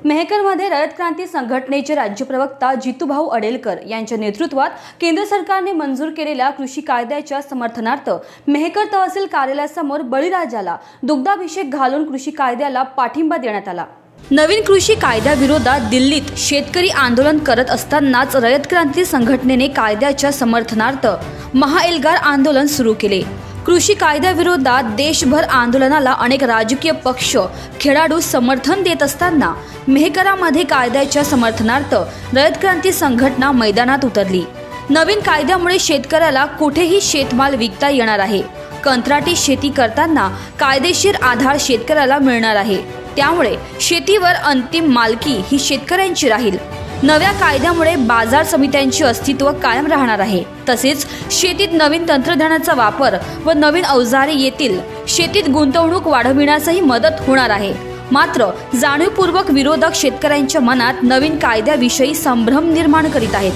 मेहकरमध्ये रयत क्रांती संघटनेचे राज्य प्रवक्ता जितूभाऊ अडेलकर यांच्या नेतृत्वात केंद्र सरकारने मंजूर केलेल्या कृषी कायद्याच्या समर्थनार्थ मेहकर तहसील कार्यालयासमोर बळीराजाला दुग्धाभिषेक घालून कृषी कायद्याला पाठिंबा देण्यात आला। नवीन कृषी कायद्याविरोधात दिल्लीत शेतकरी आंदोलन करत असतानाच रयत क्रांती संघटनेने कायद्याच्या समर्थनार्थ महाएल्गार आंदोलन सुरू केले। कृषी कायद्याविरोधात देशभर आंदोलनाला अनेक राजकीय पक्ष खेळाडू समर्थन देत असताना मेहकरामध्ये कायद्याच्या समर्थनार्थ रयत क्रांती संघटना मैदानात उतरली। नवीन कायद्यामुळे शेतकऱ्याला कुठेही शेतमाल विकता येणार आहे। कंत्राटी शेती करताना कायदेशीर आधार शेतकऱ्याला मिळणार आहे। त्यामुळे शेतीवर अंतिम मालकी ही शेतकऱ्यांची राहील। नव्या कायद्यामुळे बाजार समित्यांचे अस्तित्व कायम राहणार आहे। तसेच शेतीत नवीन तंत्रज्ञानाचा वापर व नवीन अवजारे येतील। शेतीत गुंतवणूक वाढविण्यासही मदत होणार आहे। मात्र जाणीवपूर्वक विरोधक शेतकऱ्यांच्या मनात नवीन कायद्याविषयी संभ्रम निर्माण करीत आहेत।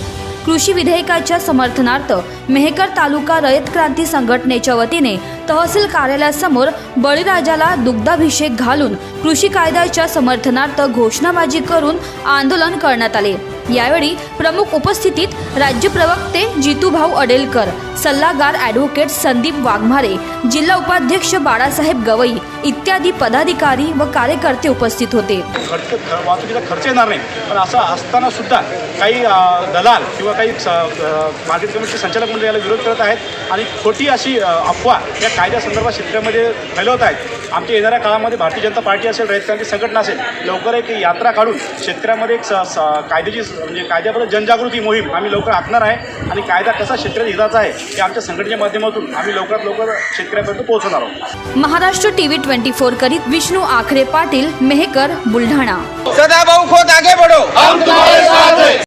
कृषी विधेयकाच्या समर्थनार्थ मेहकर तालुका रयत क्रांती संघटनेच्या वतीने तहसील कार्यालयासमोर बळीराजाला दुग्धाभिषेक घालून कृषी कायद्याच्या समर्थनार्थ घोषणाबाजी करून आंदोलन करण्यात आले। यावेळी प्रमुख उपस्थितीत राज्य प्रवक्ते जितूभाऊ अडेलकर, सल्लागार ॲडव्होकेट संदीप वाघमारे, जिल्हा उपाध्यक्ष बाळासाहेब गवई इत्यादी पदाधिकारी व कार्यकर्ते उपस्थित होते। वाहतुकीचा खर्च येणार नाही, पण असं असताना सुद्धा काही दलाल किंवा काही मार्केट कमिटीचे संचालक मंडळ याला विरोध करत आहेत आणि खोटी अशी अफवा या कायद्यासंदर्भात शेतकऱ्यांमध्ये फैलवत आहेत। आमच्या येणाऱ्या काळामध्ये भारतीय जनता पार्टी असेल, रयत क्रांती संघटना असेल, लवकर एक यात्रा काढून शेतकऱ्यामध्ये एक कायद्याची म्हणजे कायद्याबद्दल जनजागृती मोहीम आम्ही लवकर आखणार आहे आणि कायदा कसा शेतकरी हिताचा आहे हे आमच्या संघटनेच्या माध्यमातून आम्ही लवकरात लवकर शेतकऱ्यांपर्यंत पोहोचवणार आहोत। महाराष्ट्र टीव्ही 24 करीत विष्णू आखरे पाटील, मेहकर, बुलढाणा। सदाभाऊ खोत आगे बढ़ो, हम तुम्हारे साथ हैं।